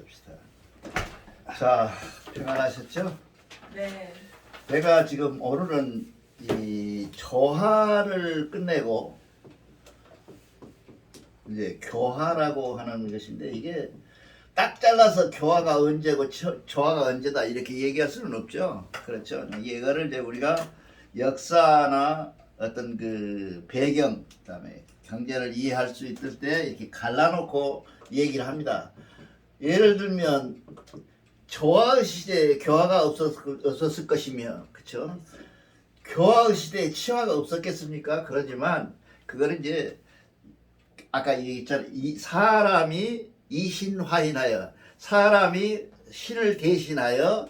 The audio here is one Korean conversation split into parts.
봅시다. 자, 평안하셨죠? 네. 내가 지금 오늘은 이 조화를 끝내고 이제 교화라고 하는 것인데, 이게 딱 잘라서 교화가 언제고 조화가 언제다 이렇게 얘기할 수는 없죠. 그렇죠. 이거를 이제 우리가 역사나 어떤 그 배경, 그다음에 경제를 이해할 수 있을 때 이렇게 갈라놓고 얘기를 합니다. 예를 들면 조화 시대에 교화가 없었을 것이며, 그렇죠? 교화 시대에 치화가 없었겠습니까? 그러지만 그거는 이제 아까 얘기했잖아요. 이 사람이 이신화인하여, 사람이 신을 대신하여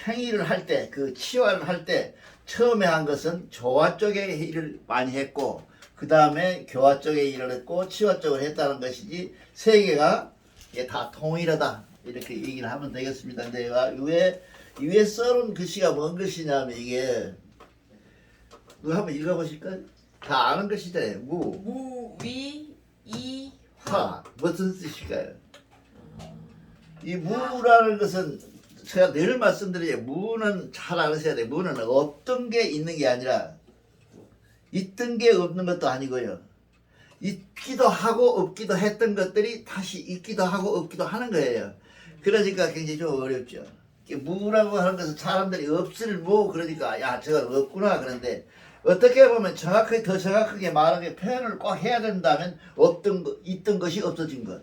행위를 할 때, 그 치화를 할 때 처음에 한 것은 조화 쪽의 일을 많이 했고, 그 다음에 교화 쪽의 일을 했고, 치화 쪽을 했다는 것이지, 세계가 이게 다 통일하다 이렇게 얘기를 하면 되겠습니다. 근데 위에 써놓은 글씨가 뭔 글씨냐면, 이게 누가 한번 읽어보실까요? 다 아는 것이잖아요. 무위 이화. 화 무슨 뜻일까요? 이 무라는 것은 제가 늘 말씀드리죠. 무는 잘 알으셔야 돼요. 무는 없던 게 있는 게 아니라 있던 게 없는 것도 아니고요. 있기도 하고 없기도 했던 것들이 다시 있기도 하고 없기도 하는 거예요. 그러니까 굉장히 좀 어렵죠. 무라고 하는 것은 사람들이 없을 무, 그러니까 야 저건 없구나. 그런데 어떻게 보면 정확하게, 더 정확하게 말하게 표현을 꼭 해야 된다면 없던 것, 있던 것이 없어진 것,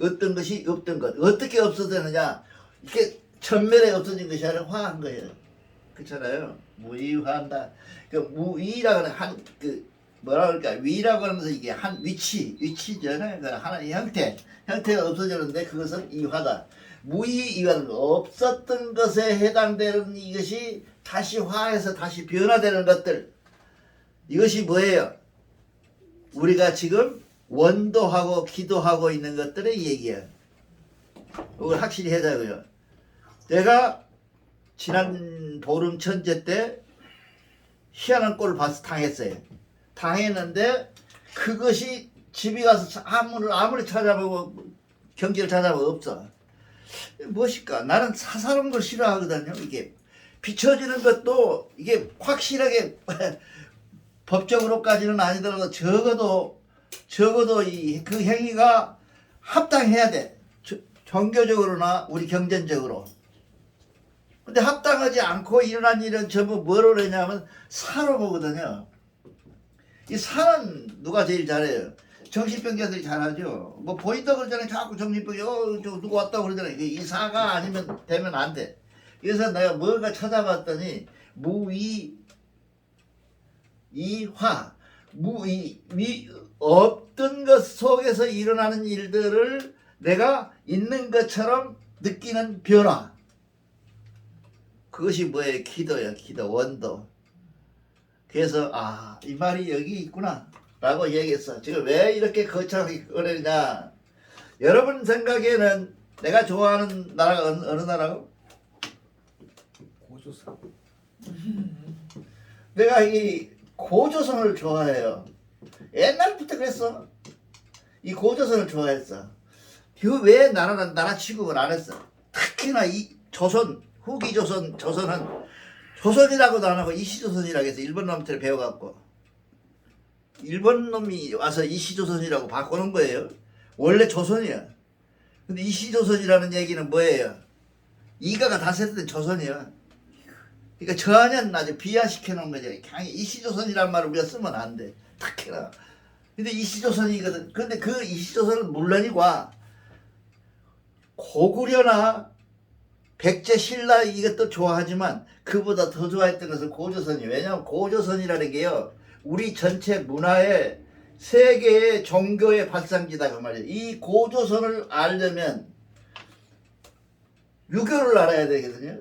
없던 것이 없던 것. 어떻게 없어졌느냐? 이게 전멸에 없어진 것이 아니라 화한 거예요. 그렇잖아요. 무위화한다. 그 무위라고 하는 뭐라 그럴까? 위라고 하면서 이게 한 위치잖아요. 그 하나의 형태가 없어졌는데 그것은 이화다. 무의이화는 없었던 것에 해당되는 이것이 다시 화해서 다시 변화되는 것들, 이것이 뭐예요? 우리가 지금 원도하고 기도하고 있는 것들의 얘기예요. 이걸 확실히 해자고요. 내가 지난 보름 천재 때 희한한 꼴을 당했어요. 당했는데 그것이 집에 가서 아무리 찾아보고 경제를 찾아보고 없어. 무엇일까? 나는 사사로운 걸 싫어하거든요. 이게 비춰지는 것도 이게 확실하게 법적으로까지는 아니더라도 적어도 그 행위가 합당해야 돼. 종교적으로나 우리 경전적으로. 근데 합당하지 않고 일어난 일은 전부 뭐로 그러냐면 사로 보거든요. 이 사는 누가 제일 잘해요? 정신병자들이 잘하죠. 뭐 보인다 그러잖아요. 자꾸 정신병자, 저 누구 왔다고 그러잖아요. 이 사가 아니면 되면 안 돼. 그래서 내가 뭔가 찾아봤더니 무위 이화, 없던 것 속에서 일어나는 일들을 내가 있는 것처럼 느끼는 변화. 그것이 뭐예요? 기도예요. 기도, 원도. 그래서 이 말이 여기 있구나 라고 얘기했어. 지금 왜 이렇게 거창하게 꺼내냐? 여러분 생각에는 내가 좋아하는 나라가 어느 나라고? 고조선. 내가 이 고조선을 좋아해요. 옛날부터 그랬어. 이 고조선을 좋아했어. 그 왜 나라 취급을 안 했어? 특히나 이 조선, 후기 조선은 조선이라고도 안 하고 이시조선이라고 해서 일본 놈들 배워갖고 일본 놈이 와서 이시조선이라고 바꾸는 거예요. 원래 조선이야. 근데 이시조선이라는 얘기는 뭐예요? 이가가 다스렸던 조선이야. 그러니까 전혀 아주 비하시켜 놓은 거죠. 그냥 이시조선이라는 말을 우리가 쓰면 안 돼. 특히나. 근데 이시조선이거든. 근데 그 이시조선은 물론이고 고구려나 백제 신라 이것도 좋아하지만 그보다 더 좋아했던 것은 고조선이에요. 왜냐하면 고조선이라는 게요, 우리 전체 문화의 세계의 종교의 발상지다 그 말이에요. 이 고조선을 알려면 유교를 알아야 되거든요.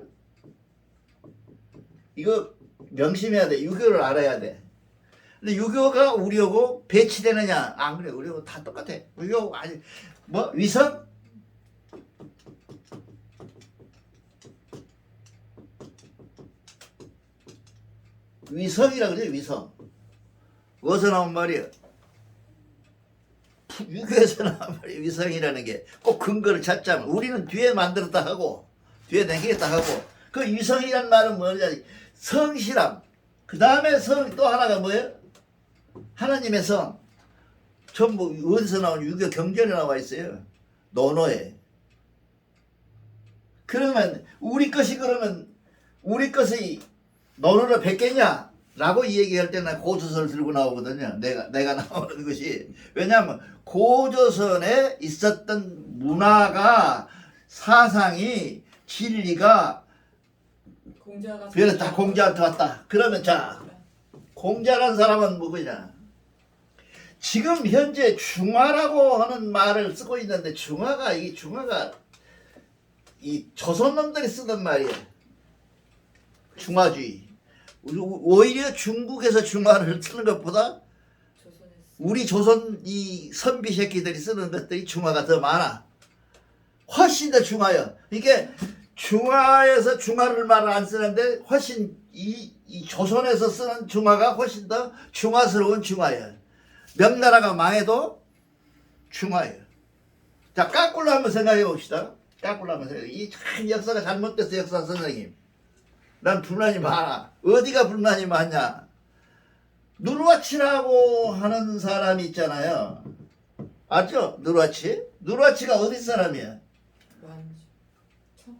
이거 명심해야 돼. 유교를 알아야 돼. 근데 유교가 우리하고 배치되느냐? 안 그래. 우리하고 다 똑같아. 유교 아니 뭐 위성? 위성이라 그래. 위성. 어디서 나온 말이야? 유교에서는 아무리 위성이라는 게 꼭 근거를 찾자면 우리는 뒤에 만들었다 하고 뒤에 남기겠다 하고 그 위성이란 말은 뭐냐 성실함 그 다음에 성 또 하나가 뭐예요? 하나님의 성 전부 어디서 나온 유교 경전에 나와 있어요. 논어에. 그러면 우리 것이 그러면 우리 것이 논어를 뱉겠냐? 라고 얘기할 때는 고조선을 들고 나오거든요. 내가 나오는 것이. 왜냐하면 고조선에 있었던 문화가 사상이 진리가 공자가 그래서 다 공자한테 왔다. 그러면 자 공자란 사람은 누구냐? 지금 현재 중화라고 하는 말을 쓰고 있는데 중화가 이 조선놈들이 쓰던 말이에요. 중화주의. 오히려 중국에서 중화를 쓰는 것보다 조선에서 우리 조선 이 선비 새끼들이 쓰는 것들이 중화가 더 많아. 훨씬 더 중화요. 이게 중화에서 중화를 말을 안 쓰는데 훨씬 이 조선에서 쓰는 중화가 훨씬 더 중화스러운 중화예요. 명나라가 망해도 중화예요. 자, 까꿀로 한번 생각해 봅시다. 까꿀로 한번 생각해. 이 참 역사가 잘못됐어, 역사 선생님. 난 불만이 많아. 어디가 불만이 많냐? 누르와치라고 하는 사람이 있잖아요. 알죠? 누르와치? 누르와치가 어디 사람이야? 완주 청가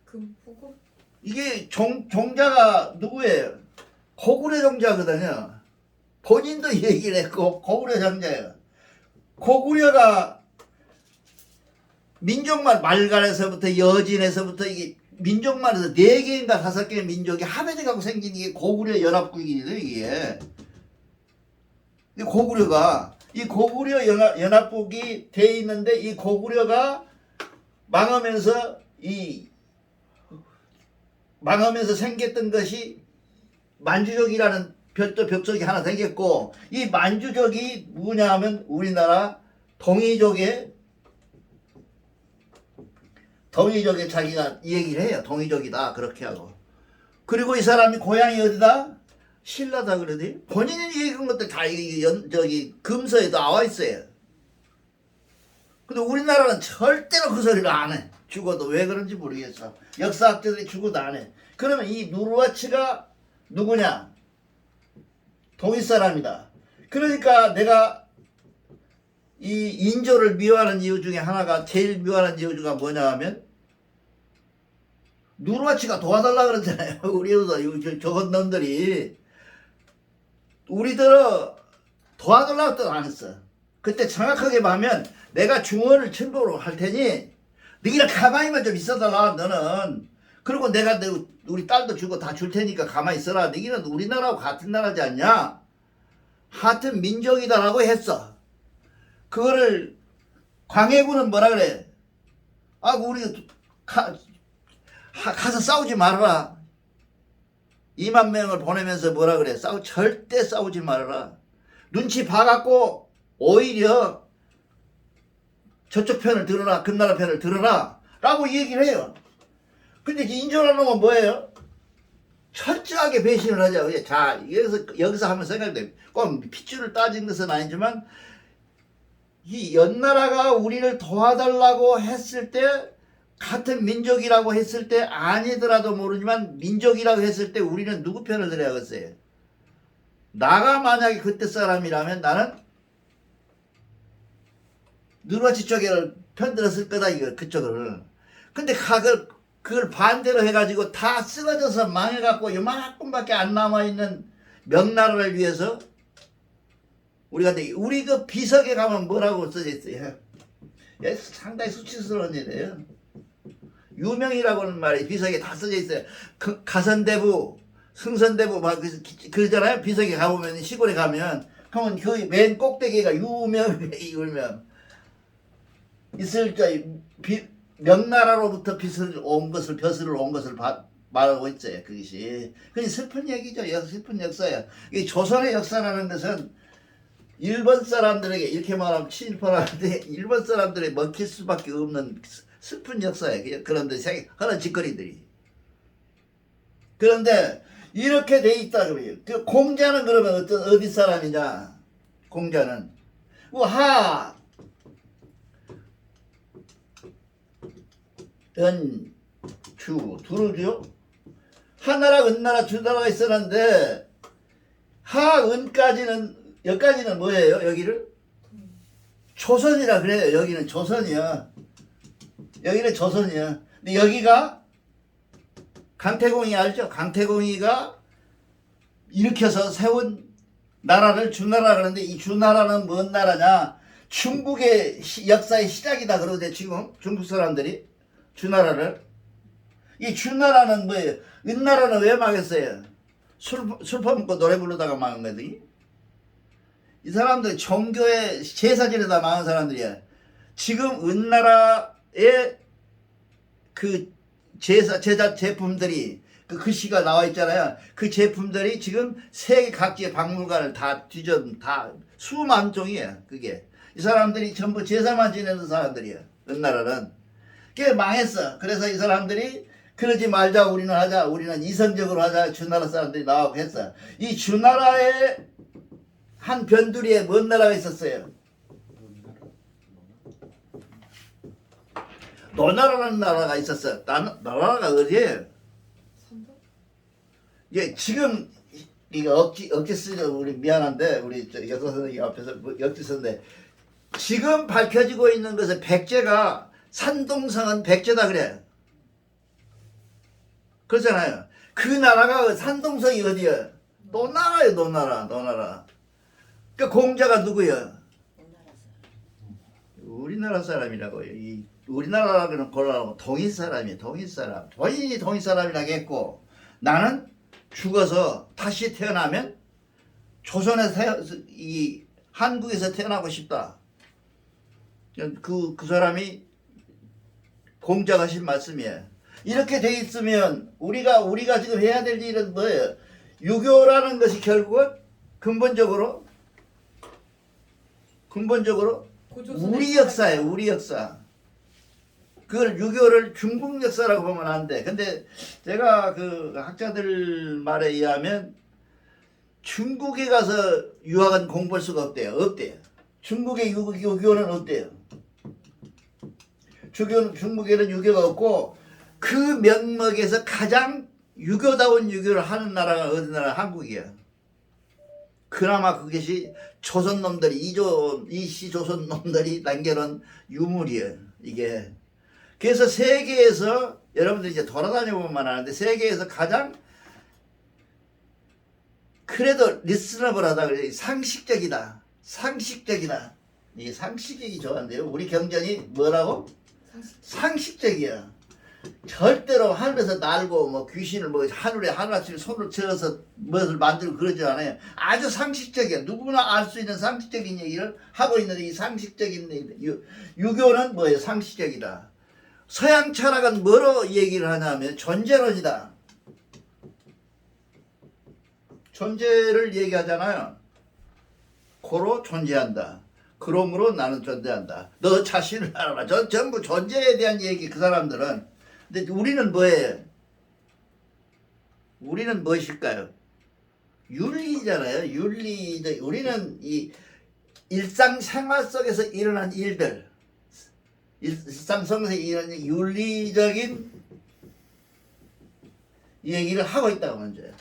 금포고 이게 종자가 누구예요? 고구려 종자거든요. 본인도 얘기를 했고 고구려 종자예요. 고구려가 민족만 말간에서부터 여진에서부터 이게 민족만에서 4개인가 5개의 민족이 합해져 갖고 생긴 게 고구려 연합국이거든요. 이게 이 고구려가 이 고구려 연합국이 돼 있는데 이 고구려가 망하면서 망하면서 생겼던 것이 만주족이라는 별도 벽족이 하나 생겼고 이 만주족이 누구냐 하면 우리나라 동이족에 자기가 얘기를 해요. 동이족이다 그렇게 하고 그리고 이 사람이 고향이 어디다? 신라다 그러더니 본인이 얘기한 것들 다 저기 금서에 나와 있어요. 근데 우리나라는 절대로 그 소리를 안 해. 죽어도 왜 그런지 모르겠어. 역사학자들이 죽어도 안 해. 그러면 이 누르와치가 누구냐? 동이 사람이다. 그러니까 내가 이 인조를 미워하는 이유 중에 하나가 제일 미워하는 이유 중에 뭐냐 하면 누르와치가 도와달라 그러잖아요. 우리도 저건 놈들이 우리들은 도와달라고 또 안 했어. 그때 정확하게 보면 내가 중원을 침범으로 할 테니 너희는 가만히만 좀 있어달라 너는. 그리고 내가 우리 딸도 주고 다 줄 테니까 가만히 있어라. 너희는 우리나라하고 같은 나라지 않냐? 같은 민족이다라고 했어. 그거를 광해군은 뭐라 그래? 아 우리 가서 싸우지 말아라. 2만 명을 보내면서 뭐라 그래? 절대 싸우지 말아라. 눈치 봐갖고 오히려 저쪽 편을 들어라. 금나라 편을 들어라. 라고 얘기를 해요. 근데 인조라는 건 뭐예요? 철저하게 배신을 하자. 자, 여기서 한번 생각해. 꼭 핏줄을 따진 것은 아니지만 이 연나라가 우리를 도와달라고 했을 때 같은 민족이라고 했을 때 아니더라도 모르지만 민족이라고 했을 때 우리는 누구 편을 들어야겠어요? 나가 만약에 그때 사람이라면 나는 누르와치 쪽에 편들었을 거다 이거 그쪽을. 근데 그걸 반대로 해가지고 다 쓰러져서 망해갖고 요만큼밖에 안 남아있는 명나라를 위해서 우리 그 비석에 가면 뭐라고 써져 있어요? 상당히 수치스러운 일이에요. 유명이라고 하는 말이 비석에 다 써져 있어요. 가선대부, 승선대부 막 그러잖아요. 비석에 가보면 시골에 가면 그러면 그 맨 꼭대기가 유명 있을 때 명나라로부터 벼슬을 온 것을 말하고 있어요. 그것이. 그게 슬픈 얘기죠. 슬픈 역사예요. 이 조선의 역사라는 것은 일본 사람들에게 이렇게 말하면 친일파라는데 일본 사람들이 먹힐 수밖에 없는 슬픈 역사예요. 그런데 하는 짓거리들이. 그런데 이렇게 돼 있다 그래요. 공자는 그러면 어디 사람이냐? 공자는 은, 주, 두루죠. 하나라, 은나라, 주나라가 있었는데 하, 은까지는 여기까지는 뭐예요? 여기를 조선이라 그래요. 여기는 조선이야. 여기는 조선이야. 근데 여기가 강태공이 알죠? 강태공이가 일으켜서 세운 나라를 주나라 그러는데 이 주나라는 뭔 나라냐? 중국의 역사의 시작이다 그러는데 지금 중국 사람들이 주나라를 이 주나라는 뭐예요? 은나라는 왜 망했어요? 술 퍼먹고 노래 부르다가 망한 거거든요. 이 사람들 종교의 제사 지내다 망한 사람들이야. 지금 은나라의 그 제사 제품들이 그 글씨가 나와 있잖아요. 그 제품들이 지금 세계 각지의 박물관을 다 다 수만 종이에요. 그게 이 사람들이 전부 제사만 지내는 사람들이에요. 은나라는 그게 망했어. 그래서 이 사람들이 그러지 말자, 우리는 하자, 우리는 이성적으로 하자. 주나라 사람들이 나오고 했어. 이 주나라의 한 변두리에 뭔 나라가 있었어요? 노나라라는 나라가 있었어. 나라가 어디예요? 선도? 예, 지금 이거 억지 쓰죠. 우리 미안한데 우리 여섯 선생님 앞에서 억지 쓰는데 지금 밝혀지고 있는 것은 백제가 산동성은 백제다 그래. 그렇잖아요. 그 나라가 산동성이 어디야? 노나라예요. 노나라. 그 공자가 누구야? 우리나라 사람이라고요. 이 우리나라라고는 곤란하고 동일 사람이에요. 동일 사람. 본인이 동일 사람이라고 했고 나는 죽어서 다시 태어나면 이 한국에서 태어나고 싶다. 그 사람이 공자가 하신 말씀이에요. 이렇게 돼 있으면 우리가 지금 해야 될 일은 뭐예요? 유교라는 것이 결국은 근본적으로 우리 역사예요. 우리 역사. 그걸 유교를 중국 역사라고 보면 안 돼. 근데 제가 그 학자들 말에 의하면 중국에 가서 유학은 공부할 수가 없대요. 중국의 유교는 없대요. 중국에는 유교가 없고 그 명목에서 가장 유교다운 유교를 하는 나라가 어느 나라? 한국이야. 그나마 그것이 조선 놈들이 이씨 조선 놈들이 남겨놓은 유물이에요. 이게. 그래서 세계에서 여러분들 이제 돌아다녀 보면 아는데 세계에서 가장 그래도 리스너블하다 그래. 상식적이다. 이 상식적이 좋아한대요. 우리 경전이 뭐라고? 상식적이야. 절대로 하늘에서 날고 뭐 귀신을 뭐 하늘아침에 손을 쳐서 무엇을 만들고 그러지 않아요. 아주 상식적이야. 누구나 알 수 있는 상식적인 얘기를 하고 있는데 이 상식적인 유교는 뭐예요? 상식적이다. 서양 철학은 뭐로 얘기를 하냐면 존재론이다. 존재를 얘기하잖아요. 고로 존재한다. 그러므로 나는 존재한다. 너 자신을 알아라. 전부 존재에 대한 얘기 그 사람들은. 근데 우리는 뭐예요? 우리는 무엇일까요? 윤리잖아요. 윤리적. 우리는 이 일상생활 속에서 일어난 일들, 일상생활에서 일어난 윤리적인 얘기를 하고 있다고 먼저요.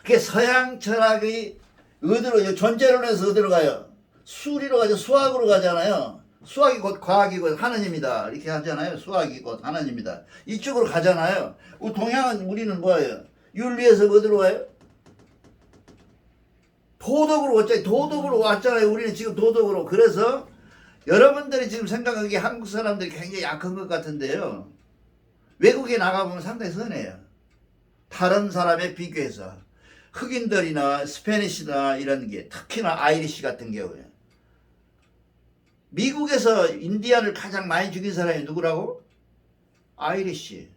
그게 서양 철학의 어디로 존재론에서 어디로 가요? 수리로 가죠. 수학으로 가잖아요. 수학이 곧 과학이고 하나님이다 이렇게 하잖아요. 수학이 곧 하나님이다 이쪽으로 가잖아요. 동양은 우리는 뭐예요? 윤리에서 어디로 가요? 도덕으로 왔잖아요. 우리는 지금 도덕으로. 그래서 여러분들이 지금 생각하기에 한국 사람들이 굉장히 약한 것 같은데요. 외국에 나가보면 상당히 선해요. 다른 사람에 비교해서. 흑인들이나 스페니시나 이런 게 특히나 아이리시 같은 경우에 미국에서 인디안을 가장 많이 죽인 사람이 누구라고? 아이리시.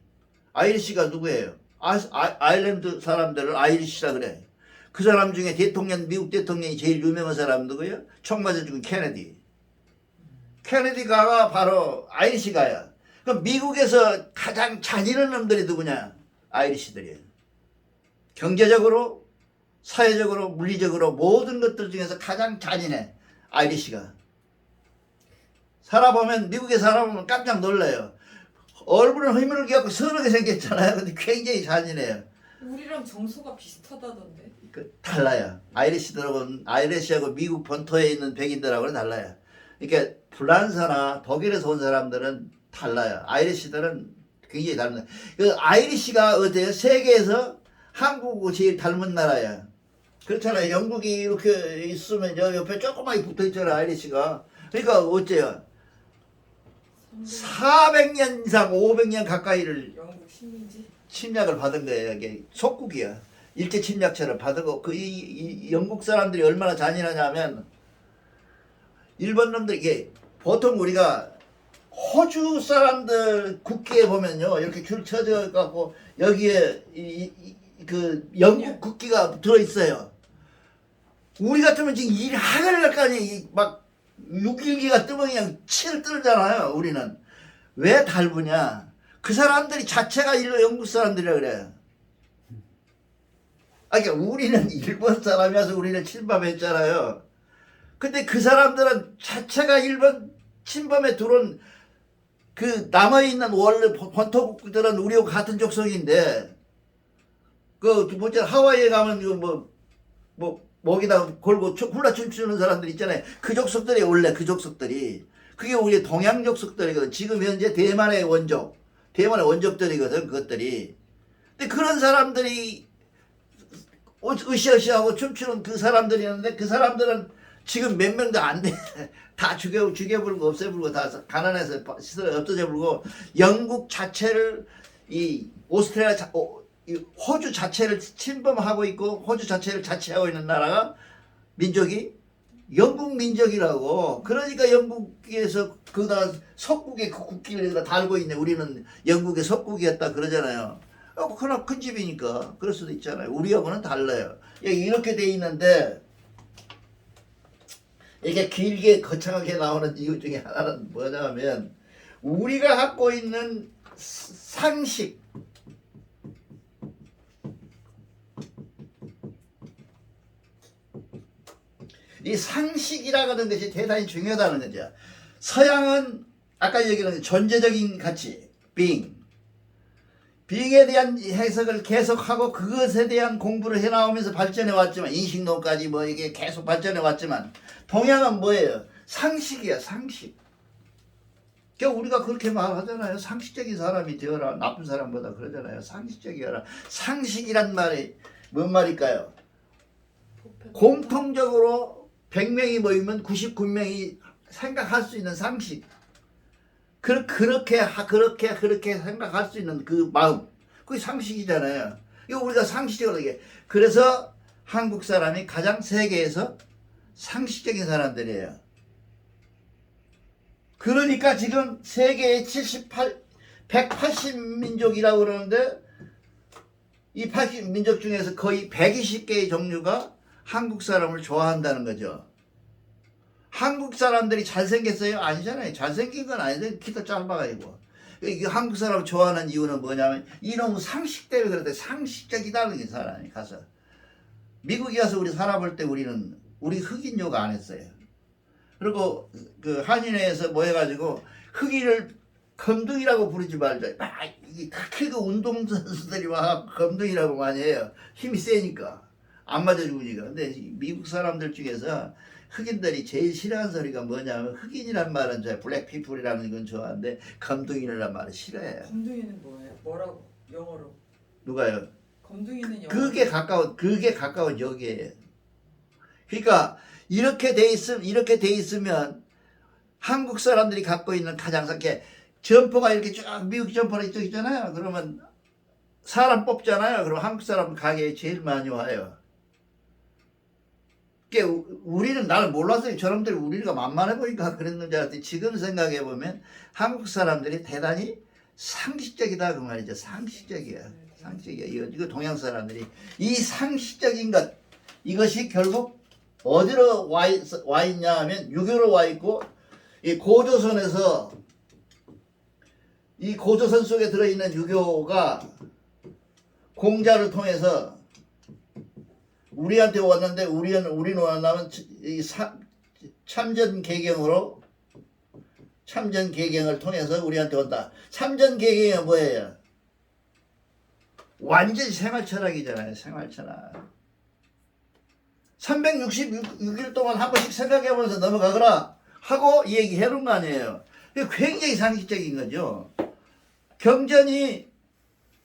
아이리시가 누구예요? 아일랜드 사람들을 아이리시라 그래. 그 사람 중에 미국 대통령이 제일 유명한 사람 누구예요? 총 맞아 죽은 케네디. 케네디가 바로 아이리시가야. 그럼 미국에서 가장 잔인한 놈들이 누구냐? 아이리시들이에요. 경제적으로, 사회적으로, 물리적으로 모든 것들 중에서 가장 잔인해. 아이리시가. 미국에 살아보면 깜짝 놀라요. 얼굴은 힘을 갖고 선하게 생겼잖아요. 근데 굉장히 잔인해요. 우리랑 정서가 비슷하다던데. 달라요. 아이리시하고 미국 본토에 있는 백인들하고는 달라요. 그러니까 프랑스나 독일에서 온 사람들은 달라요. 아이리시들은 굉장히 다릅니다. 그 아이리시가 어때요? 세계에서 한국하고 제일 닮은 나라예요. 그렇잖아요. 영국이 이렇게 있으면 여 옆에 조그맣게 붙어 있잖아요. 아이리시가. 그러니까 어째요? 400년 이상 500년 가까이를 영국 식민지. 침략을 받은 거예요. 이게 속국이야. 일제 침략처럼 받은 거. 이 영국 사람들이 얼마나 잔인하냐면 일본 놈들 이게 보통 우리가 호주 사람들 국기에 보면요 이렇게 줄 쳐져 갖고 여기에 그 영국 국기가 들어 있어요. 우리 같으면 지금 일 하늘 날까지 막 6.12가 뜨면 그냥 치를 떨잖아요. 우리는 왜 닮으냐? 그 사람들이 자체가 일로 영국 사람들이라 그래요. 그러니까 우리는 일본 사람이어서 우리는 침범했잖아요. 근데 그 사람들은 자체가 일본 침범에 들어온 그 남아있는 원래 본토국들은 우리하고 같은 족속인데 그 뭐지 하와이에 가면 뭐 목에다 걸고 훌라 춤추는 사람들 있잖아요. 그 족속들이 원래 그 족속들이 그게 우리 동양 족속들이거든. 지금 현재 대만의 원족들이거든 그것들이. 근데 그런 사람들이 으쌰으쌰하고 춤추는 그 사람들이 있는데 그 사람들은 지금 몇 명도 안 돼. 다 죽여불고 없애불고 다 가난해서 시설에 없어져불고 영국 자체를 이 오스트레일리아 호주 자체를 침범하고 있고 호주 자체를 자치하고 있는 나라가 민족이 영국 민족이라고. 그러니까 영국에서 그다 석국의 그 국기를 달고 있네. 우리는 영국의 석국이었다 그러잖아요. 그러나 큰 집이니까 그럴 수도 있잖아요. 우리하고는 달라요. 이렇게 돼 있는데 이게 길게 거창하게 나오는 이유 중에 하나는 뭐냐면 우리가 갖고 있는 상식, 이 상식이라고 하는 것이 대단히 중요하다는 거죠. 서양은 아까 얘기한 존재적인 가치, 빙에 대한 해석을 계속하고 그것에 대한 공부를 해나오면서 발전해 왔지만 인식론까지 뭐 이게 계속 발전해 왔지만 동양은 뭐예요? 상식이야, 상식. 그러니까 우리가 그렇게 말하잖아요. 상식적인 사람이 되어라. 나쁜 사람보다 그러잖아요. 상식적이어라. 상식이란 말이 뭔 말일까요? 공통적으로 100명이 모이면 99명이 생각할 수 있는 상식. 그렇게 생각할 수 있는 그 마음. 그게 상식이잖아요. 이거 우리가 상식적으로 얘기해. 그래서 한국 사람이 가장 세계에서 상식적인 사람들이에요. 그러니까 지금 세계의 180민족이라고 그러는데 이 80민족 중에서 거의 120개의 종류가 한국 사람을 좋아한다는 거죠. 한국 사람들이 잘생겼어요? 아니잖아요. 잘생긴 건 아닌데 키도 짧아가지고. 한국 사람 좋아하는 이유는 뭐냐면 이놈의 상식 때문에 그런데 상식적이다는 게 사람이 가서 미국에 가서 우리 살아볼 때 우리 흑인 욕 안 했어요. 그리고 그 한인회에서 모여가지고 흑인을 검둥이라고 부르지 말자. 특히 그 운동선수들이 막 검둥이라고 많이 해요. 힘이 세니까 안 맞아 죽으니까. 근데 미국 사람들 중에서 흑인들이 제일 싫어하는 소리가 뭐냐면 흑인이란 말은 좋아해. 블랙피플이라는 건 좋아하는데 검둥이라는 말은 싫어해요. 검둥이는 뭐예요? 뭐라고? 영어로? 누가요? 검둥이는 영어로? 그게 가까운 역이에요. 그러니까 이렇게 돼 있으면 한국 사람들이 갖고 있는 가장 이렇게 점퍼가 이렇게 쭉 미국 점퍼가 이쪽 있잖아요. 그러면 사람 뽑잖아요. 그럼 한국 사람 가게에 제일 많이 와요. 우리는 나를 몰랐어요. 저놈들이 우리가 만만해 보니까 그랬는 줄 알았더니 지금 생각해 보면 한국 사람들이 대단히 상식적이다 그 말이죠. 상식적이야. 이거 동양 사람들이 이 상식적인 것 이것이 결국 어디로 와 있냐 하면 유교로 와 있고 이 고조선에서 이 고조선 속에 들어있는 유교가 공자를 통해서 우리한테 왔는데 우리는 왔나면 참전 개경으로 참전개경을 통해서 우리한테 온다. 참전개경이 뭐예요? 완전히 생활철학이잖아요. 생활철학. 366일 동안 한 번씩 생각해보면서 넘어가거라 하고 얘기해놓은 거 아니에요. 굉장히 상식적인 거죠. 경전이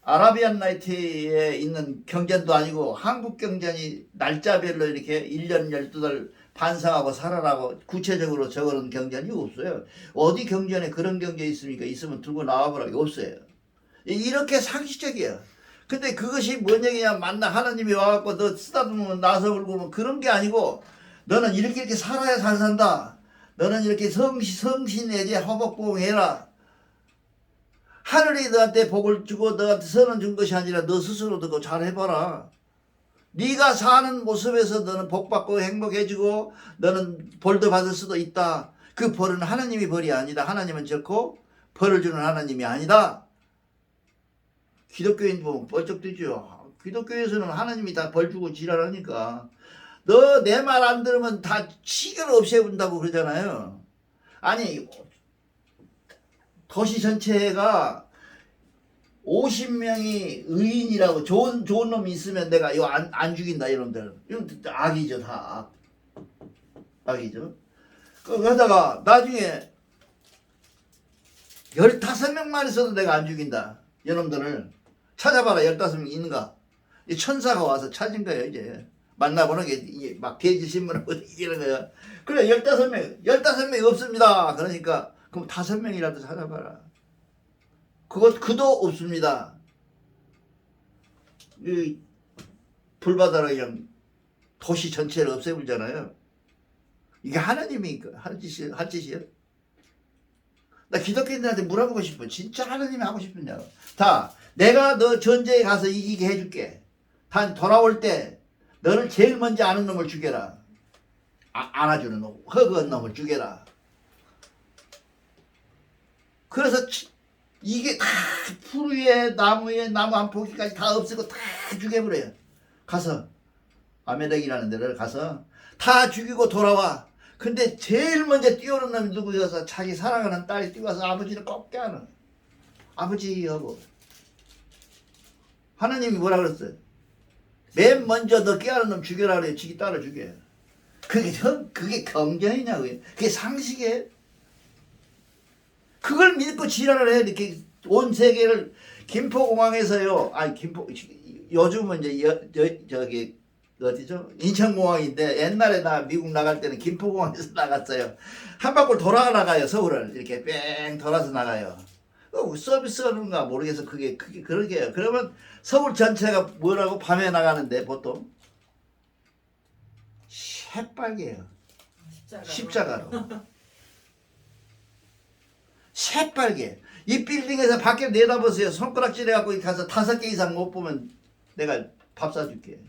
아라비안 나이트에 있는 경전도 아니고 한국 경전이 날짜별로 이렇게 1년 12달 반상하고 살아라고 구체적으로 적어놓은 경전이 없어요. 어디 경전에 그런 경전이 있습니까? 있으면 들고 나와보라고 없어요. 이렇게 상식적이에요. 근데 그것이 뭔 얘기냐? 만나 하나님이 와갖고 너 쓰다듬으면 나서 울고 그런 게 아니고 너는 이렇게 살아야 잘 산다. 너는 이렇게 성신내제 허복봉해라. 하늘이 너한테 복을 주고 너한테 선을 준 것이 아니라 너 스스로도 그거 잘 해봐라. 네가 사는 모습에서 너는 복받고 행복해지고 너는 벌도 받을 수도 있다. 그 벌은 하나님이 벌이 아니다. 하나님은 결코 벌을 주는 하나님이 아니다. 기독교인 보면 뻘쩍 뛰죠. 기독교에서는 하나님이 다 벌 주고 지랄하니까 너 내 말 안 들으면 다 치교를 없애본다고 그러잖아요. 아니 도시 전체가 50명이 의인이라고 좋은 놈이 있으면 내가 이거 안 죽인다 이놈들. 이건 악이죠. 다 악이죠. 그러다가 나중에 15명만 있어도 내가 안 죽인다. 이놈들을 찾아봐라. 15명 있는가. 이 천사가 와서 찾은 거예요. 이제 만나보는 게 막 대지신문하고 이런 거야. 그래 15명 없습니다. 그러니까 그럼 5명이라도 찾아봐라. 그도 없습니다. 이 불바다로 그냥 도시 전체를 없애버리잖아요. 이게 하나님이 할 짓이에요? 나 기독교인들한테 물어보고 싶어. 진짜 하나님이 하고 싶으냐고. 다 내가 너 전쟁에 가서 이기게 해줄게. 단 돌아올 때 너를 제일 먼저 아는 놈을 죽여라. 안아주는 놈, 허그한 놈을 죽여라. 그래서 이게 다 풀 위에 나무 한 포기까지 다 없애고 다 죽여버려요. 가서 아메렉이라는 데를 가서 다 죽이고 돌아와. 근데 제일 먼저 뛰어오는 놈이 누구여서 자기 사랑하는 딸이 뛰어와서 아버지를 꼭 껴안아. 아버지하고 하나님이 뭐라 그랬어요? 맨 먼저 너 깨어난 놈 죽여라 그래. 지기 딸을 죽여요. 그게 경전이냐고요. 그게 상식이에요. 그걸 믿고 지랄을 해. 이렇게 온 세계를 김포공항에서요. 아니 요즘은 이제 저기 어디죠? 인천공항인데 옛날에 나 미국 나갈 때는 김포공항에서 나갔어요. 한 바퀴 나가요. 서울을 이렇게 뺑 돌아서 나가요. 서비스하는가 모르겠어. 그게 그러게요. 그러면 서울 전체가 뭐라고 밤에 나가는데 보통 새빨개요. 십자가로. 새빨개. 이 빌딩에서 밖에 내다보세요. 손가락질 해갖고 가서 5개 이상 못 보면 내가 밥 사줄게.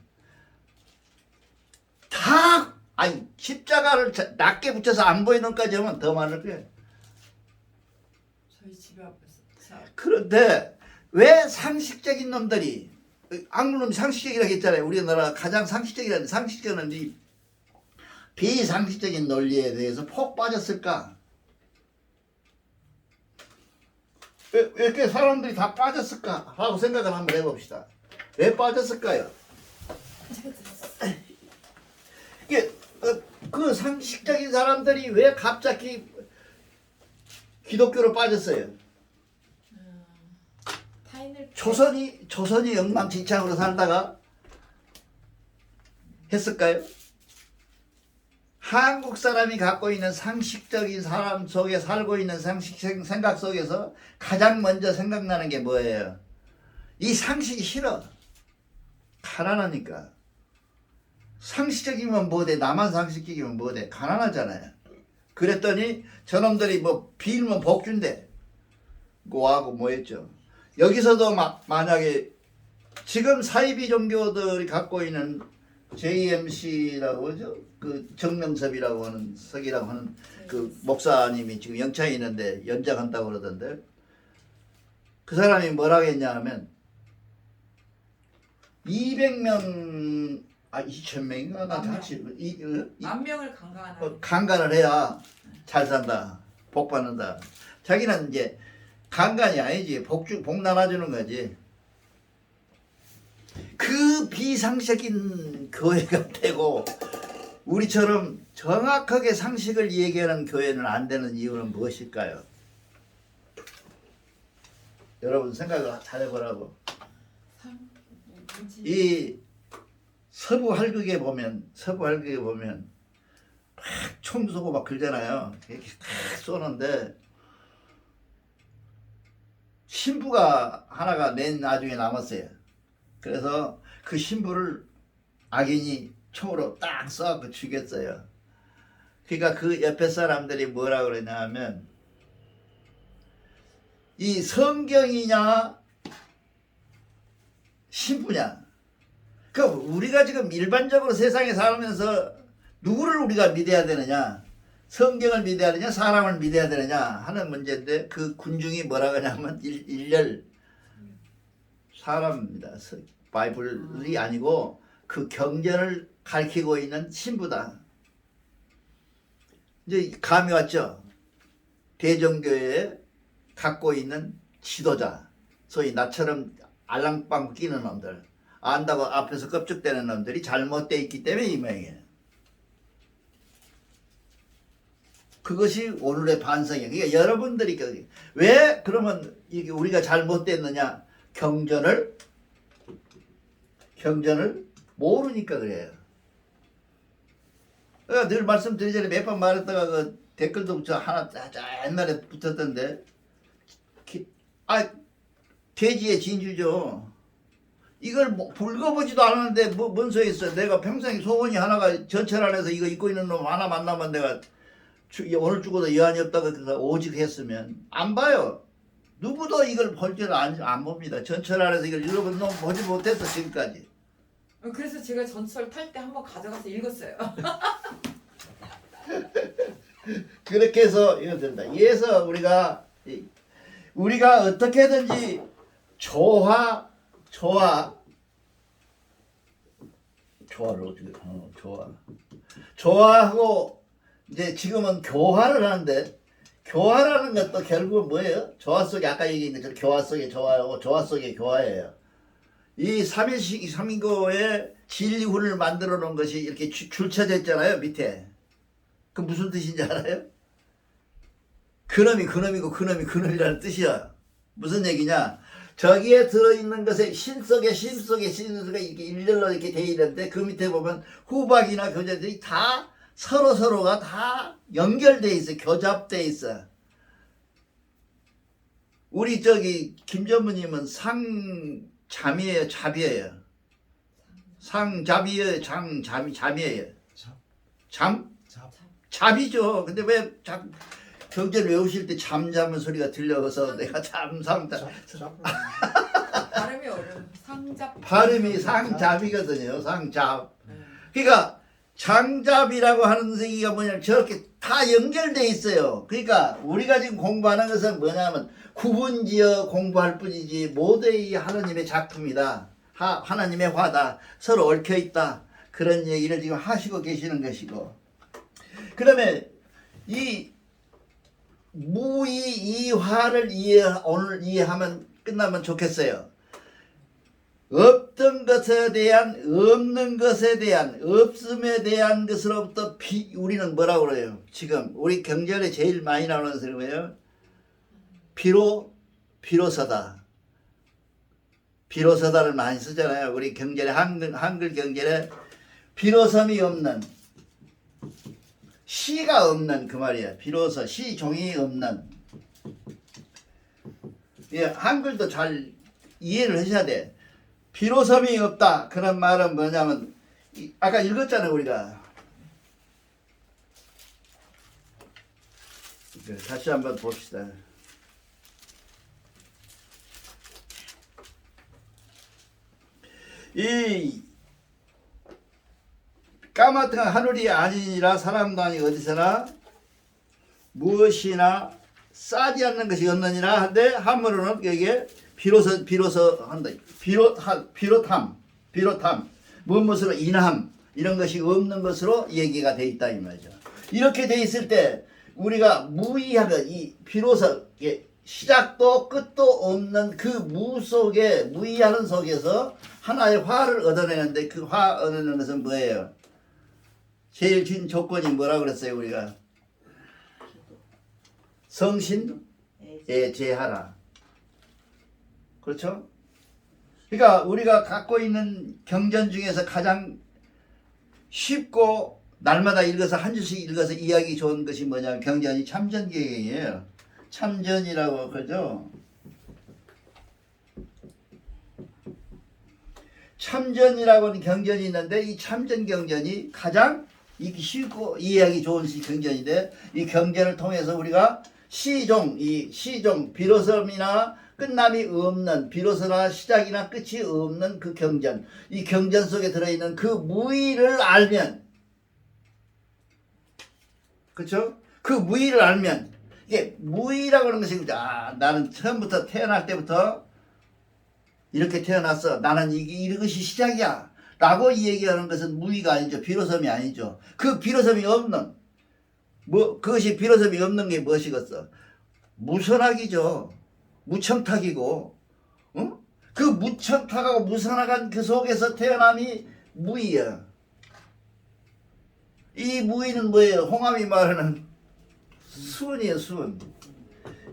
다 아니 십자가를 낮게 붙여서 안 보이는 것까지 하면 더 많을 거예요. 저희 집에 앞에서. 그런데 왜 상식적인 놈들이 한국놈이 상식적이라고 했잖아요. 우리나라 가장 상식적이라는 상식적인 이 비상식적인 논리에 대해서 폭 빠졌을까? 왜 이렇게 사람들이 다 빠졌을까? 하고 생각을 한번 해봅시다. 왜 빠졌을까요? 이게 그 상식적인 사람들이 왜 갑자기 기독교로 빠졌어요? 조선이 엉망진창으로 살다가 했을까요? 한국 사람이 갖고 있는 상식적인 사람 속에 살고 있는 상식 생각 속에서 가장 먼저 생각나는 게 뭐예요? 이 상식이 싫어. 가난하니까. 상식적이면 뭐돼? 나만 상식적이면 뭐돼? 가난하잖아요. 그랬더니 저놈들이 뭐 빌면 복 준대. 뭐하고 뭐했죠? 여기서도 만약에 지금 사이비 종교들이 갖고 있는 JMC라고 하죠? 그 정명섭이라고 하는 석이라고 하는 그 목사님이 지금 영창에 있는데 연장한다고 그러던데 그 사람이 뭐라고 했냐 하면 200명 2,000명인가? 나 다시 10,000명을 강간하는 강간을 해야 잘 산다. 복 받는다. 자기는 이제 강간이 아니지. 복 나눠주는 거지. 그 비상식인 교회가 되고 우리처럼 정확하게 상식을 얘기하는 교회는 안 되는 이유는 무엇일까요? 여러분 생각을 잘 해보라고. 이 서부 할극에 보면 막 총 쏘고 막 그러잖아요. 이렇게 다 쏘는데 신부가 하나가 맨 나중에 남았어요. 그래서 그 신부를 악인이 총으로 딱 쏴서 죽였어요. 그러니까 그 옆에 사람들이 뭐라 그러냐 하면 이 성경이냐 신부냐. 그 우리가 지금 일반적으로 세상에 살면서 누구를 우리가 믿어야 되느냐, 성경을 믿어야 되느냐, 사람을 믿어야 되느냐 하는 문제인데 그 군중이 뭐라 그러냐면 일렬 사람입니다. 바이블이 아니고 그 경전을 가리키고 있는 신부다. 이제 감이 왔죠. 대정교회에 갖고 있는 지도자, 소위 나처럼 알랑빵 끼는 놈들, 안다고 앞에서 껍죽대는 놈들이 잘못되어 있기 때문에 이 모양이에요. 그것이 오늘의 반성이에요. 그러니까 여러분들이 왜 그러면 이게 우리가 잘못됐느냐? 경전을 모르니까 그래요. 그러니까 늘 말씀드리잖아요. 몇 번 말했다가 그 댓글도 하나 옛날에 붙었던데, 돼지의 진주죠. 이걸 불거보지도 않았는데 뭔 소리 있어. 내가 평생 소원이 하나가 전철 안에서 이거 입고 있는 놈 하나 만나면 내가 오늘 죽어도 여한이 없다고 해서 오직 했으면 안 봐요. 누구도 이걸 볼 줄 안 봅니다. 전철 안에서 이걸 읽어본 놈 보지 못했어 지금까지. 그래서 제가 전철 탈 때 한번 가져가서 읽었어요. 그렇게 해서 이거 된다. 이래서 우리가 어떻게든지 조화하고 이제 지금은 교화를 하는데, 교화라는 것도 결국은 뭐예요? 조화 속에 아까 얘기한 것처럼 교화 속에 조화하고 조화 속에 교화예요. 이 3인교의 진리훈을 만들어 놓은 것이 이렇게 줄쳐져 있잖아요, 밑에. 그 무슨 뜻인지 알아요? 그놈이 그놈이고 그놈이 그놈이라는 뜻이야. 무슨 얘기냐? 저기에 들어있는 것에 신 속에 이렇게 일렬로 이렇게 돼 있는데 그 밑에 보면 후박이나 교자들이 다 서로가 다 연결돼 있어. 교잡돼 있어. 우리 김전무님은 상잠이에요, 잡이에요? 상잡이에요, 잠이에요? 잡이죠. 근데 왜 경전 외우실 때 잠자는 소리가 들려서 내가 발음이 어려워. 상잡. 발음이 상잡이거든요. 상잡. 그러니까 장잡이라고 하는 얘기가 뭐냐면 저렇게 다 연결돼 있어요. 그러니까 우리가 지금 공부하는 것은 뭐냐면 구분지어 공부할 뿐이지 모두의 하나님의 작품이다. 하나님의 화다. 서로 얽혀 있다. 그런 얘기를 지금 하시고 계시는 것이고, 그다음에 이 무이화를 오늘 이해하면 끝나면 좋겠어요. 없던 것에 대한, 없는 것에 대한, 없음에 대한 것으로부터 우리는 뭐라고 그래요? 지금 우리 경전에 제일 많이 나오는 것은 뭐예요? 비로소다. 비로소다를 많이 쓰잖아요. 우리 경전에 한글 경전에 비로섬이 없는, 시가 없는 그 말이야. 비로소 시 종이 없는. 예, 한글도 잘 이해를 하셔야 돼. 비로섬이 없다. 그런 말은 뭐냐면 아까 읽었잖아요, 우리가. 다시 한번 봅시다. 이 까마득한 하늘이 아니니라 사람도 아니 어디서나 무엇이나 싸지 않는 것이 없느니라 한데, 한문으로는 여기에 비로소 한다. 비롯함, 무엇으로 인함, 이런 것이 없는 것으로 얘기가 돼 있다 이 말이죠. 이렇게 돼 있을 때 우리가 무의하면 이 비로소 이게 시작도 끝도 없는 그 무 속에 무의하는 속에서 하나의 화를 얻어내는데 그 화 얻어내는 것은 뭐예요? 제일 진 조건이 뭐라 그랬어요 우리가? 성신에 제하라. 그렇죠? 그러니까 우리가 갖고 있는 경전 중에서 가장 쉽고 날마다 읽어서 한 줄씩 읽어서 이해하기 좋은 것이 뭐냐면 경전이 참전경이에요. 참전이라고 그러죠. 참전이라고 하는 경전이 있는데 이 참전 경전이 가장 읽기 쉽고 이해하기 좋은 경전인데 이 경전을 통해서 우리가 이 시종 비로섬이나 끝남이 없는 비로소나 시작이나 끝이 없는 그 경전, 이 경전 속에 들어있는 그 무의를 알면, 그렇죠? 그 무의를 알면 이게 무의라고 하는 것이 나는 처음부터 태어날 때부터 이렇게 태어났어. 나는 이것이 시작이야. 라고 이 얘기하는 것은 무의가 아니죠. 비로섬이 아니죠. 그 비로섬이 없는 그것이 비로섬이 없는 게 무엇이겠어? 무선악이죠. 무청탁이고, 응? 그 무청탁하고 무선악한 그 속에서 태어남이 무의야. 이 무의는 뭐예요? 홍암이 말하는 수은이에요, 수은.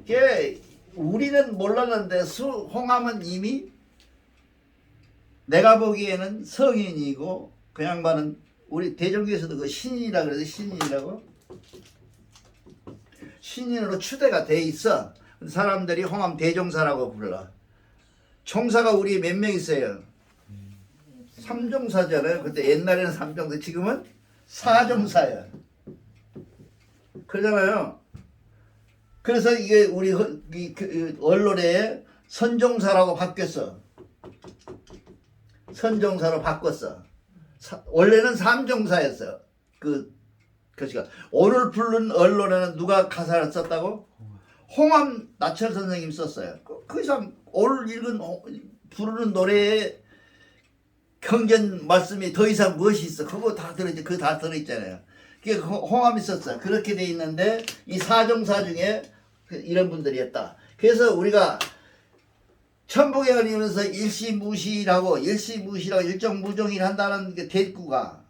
이게 우리는 몰랐는데 홍암은 이미 내가 보기에는 성인이고 그 양반은 우리 대종교에서도 그 신인이라 그래서 신인이라고 신인으로 추대가 돼 있어. 사람들이 홍암 대종사라고 불러. 종사가 우리 몇 명 있어요? 삼종사잖아요. 그때 옛날에는 삼종사, 지금은 사종사야. 그러잖아요. 그래서 이게 우리 언론에 선종사라고 바뀌었어. 선종사로 바꿨어. 원래는 삼종사였어. 그것이가 오늘 부른 언론에는 누가 가사를 썼다고? 홍암 나철 선생님 썼어요. 그 이상 오늘 부르는 노래에 경전 말씀이 더 이상 무엇이 있어? 그거 다 들어있죠. 그거 다 들어있잖아요. 그게 홍암이 썼어. 그렇게 돼 있는데 이 사종사 중에 이런 분들이었다. 그래서 우리가 천북에 걸리면서 일시무시라고 일정무종일 한다는 게 대꾸가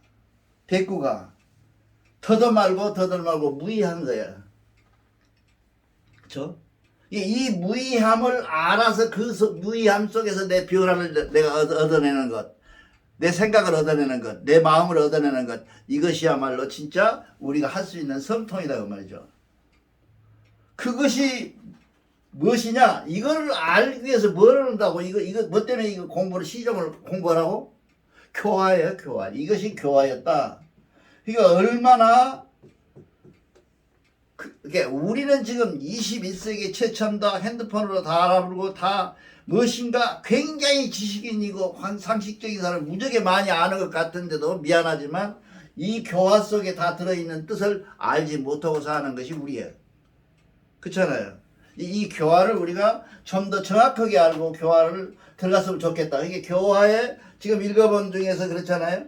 더도 말고 무의한 거야. 그렇죠? 이 무의함을 알아서 그 무의함 속에서 내 변화를 내가 얻어내는 것, 내 생각을 얻어내는 것, 내 마음을 얻어내는 것, 이것이야말로 진짜 우리가 할 수 있는 성통이다 그 말이죠. 그것이 무엇이냐? 이거를 알기 위해서 뭘 한다고? 이거 뭐 때문에 이거 시종을 공부하라고? 교화예요, 교화. 이것이 교화였다. 그러니까 얼마나 그게 우리는 지금 21세기 최첨다 핸드폰으로 다 알아보고 다 무엇인가 굉장히 지식인이고 상식적인 사람 무지하게 많이 아는 것 같은데도 미안하지만 이 교화 속에 다 들어있는 뜻을 알지 못하고 사는 것이 우리예요. 그렇잖아요. 이 교화를 우리가 좀 더 정확하게 알고 교화를 들어갔으면 좋겠다. 이게 교화에 지금 읽어본 중에서 그렇잖아요.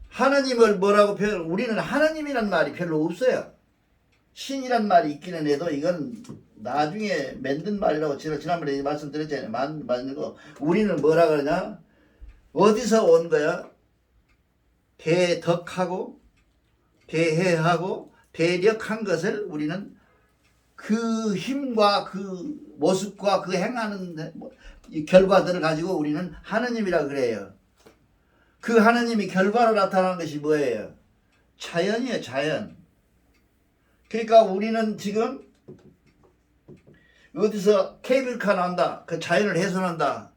하나님을 뭐라고 우리는 하나님이란 말이 별로 없어요. 신이란 말이 있기는 해도 이건 나중에 만든 말이라고 지난번에 말씀드렸잖아요. 만든 거. 우리는 뭐라 그러냐? 어디서 온 거야? 대덕하고 대해하고 대력한 것을 우리는 그 힘과 그 모습과 그 행하는 이 결과들을 가지고 우리는 하느님이라 그래요. 그 하느님이 결과로 나타나는 것이 뭐예요? 자연이에요, 자연. 그러니까 우리는 지금 어디서 케이블카 나온다. 그 자연을 훼손한다.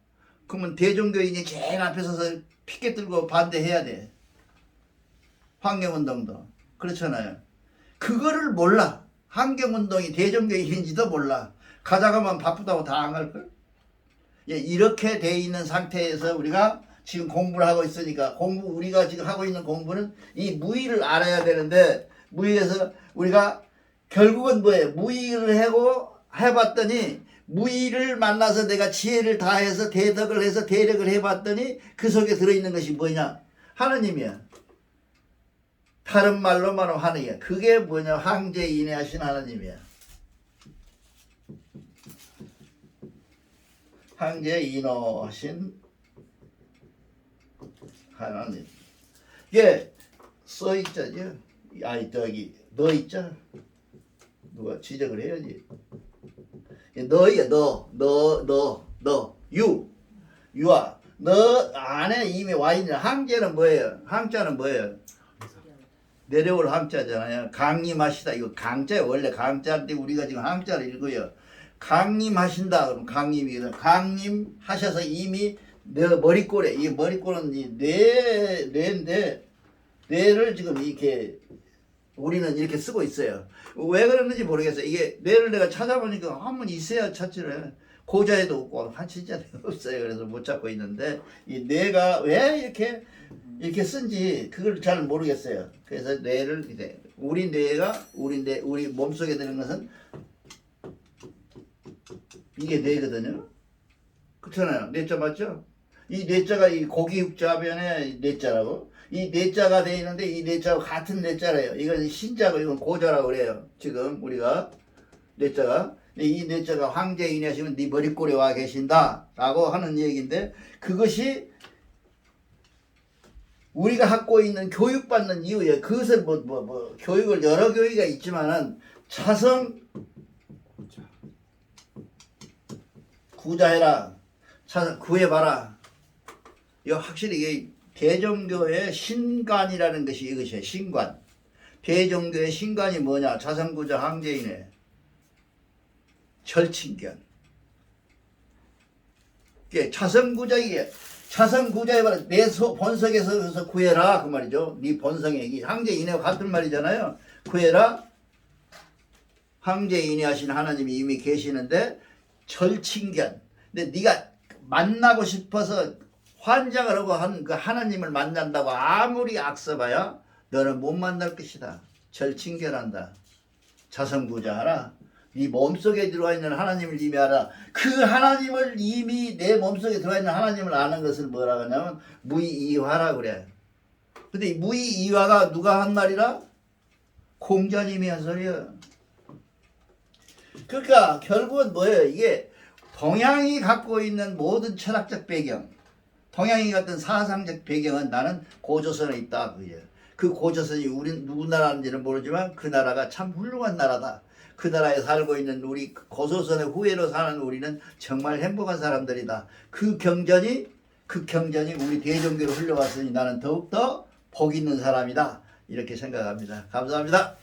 그러면 대종교인이 제일 앞에 서서 피켓 들고 반대해야 돼. 환경운동도. 그렇잖아요. 그거를 몰라. 환경운동이 대종교인인지도 몰라. 가자가면 바쁘다고 다 안 갈걸? 예, 이렇게 돼 있는 상태에서 우리가 지금 공부를 하고 있으니까 우리가 지금 하고 있는 공부는 이 무의를 알아야 되는데 무의에서 우리가 결국은 뭐예요? 무의를 해봤더니 무의를 만나서 내가 지혜를 다해서 대덕을 해서 대력을 해봤더니 그 속에 들어있는 것이 뭐냐? 하느님이야. 다른 말로 말하면 하느냐. 그게 뭐냐? 황제인애하신 하나님이야. 황제인애하신 하나님. 이게 써있잖아요. 아니 저기 너 있잖아. 누가 지적을 해야지. 너야 너 유아 너 안에 이미 와 있는 항제는 뭐예요? 항자는 뭐예요? 내려올 항자잖아요. 강림하시다. 이거 강자예요. 원래 강자인데 우리가 지금 항자를 읽어요. 강림하신다. 그럼 강림이거든. 강림하셔서 이미 내 머리꼬래. 이 머리꼬는 이 뇌인데 뇌를 지금 이렇게 우리는 이렇게 쓰고 있어요. 왜 그러는지 모르겠어요. 이게 뇌를 내가 찾아보니까 한번 있어야 찾지를. 고자에도 없고 한치자에 없어요. 그래서 못 찾고 있는데 이 뇌가 왜 이렇게 쓴지 그걸 잘 모르겠어요. 그래서 뇌를 이제 우리 뇌가 우리 몸속에 드는 것은 이게 뇌거든요. 그렇잖아요. 뇌자 맞죠? 이 뇌자가 이 고기 육자변에 뇌자라고. 이 뇌자가 돼 있는데 이 뇌자가 같은 뇌자래요. 이건 신자고 이건 고자라고 그래요. 지금 우리가 뇌자가 이 뇌자가 황제인이시면 네 머리꼬리에 와 계신다라고 하는 얘기인데 그것이 우리가 갖고 있는 교육받는 이유에 그것을 교육을 여러 교육이 있지만은 차성 구자해라. 차성 구해봐라. 이거 확실히 이게 대종교의 신관이라는 것이 이것이에요. 신관. 대종교의 신관이 뭐냐? 자성구자 황제인의 절친견. 이게 차성구자이게 차성구자에 말해 내 본성에서 구해라 그 말이죠. 네 본성에 이 황제인애와 같은 말이잖아요. 구해라. 황제인애하신 하나님이 이미 계시는데 절친견. 근데 네가 만나고 싶어서 환장을 하고 한 그 하나님을 만난다고 아무리 악써봐야 너는 못 만날 것이다. 절친견한다. 자성구자하라. 네 몸속에 들어와 있는 하나님을 이미 알아. 그 하나님을 이미 내 몸속에 들어와 있는 하나님을 아는 것을 뭐라고 하냐면 무이이화라 그래. 근데 이 무이이화가 누가 한 말이라? 공자님이 한 소리야. 그러니까 결국은 뭐예요? 이게 동양이 갖고 있는 모든 철학적 배경, 동양이 같은 사상적 배경은 나는 고조선에 있다. 그 고조선이 우리 누구 나라인지는 모르지만 그 나라가 참 훌륭한 나라다. 그 나라에 살고 있는 우리 고조선의 후예로 사는 우리는 정말 행복한 사람들이다. 그 경전이 우리 대종교로 흘러왔으니 나는 더욱더 복 있는 사람이다. 이렇게 생각합니다. 감사합니다.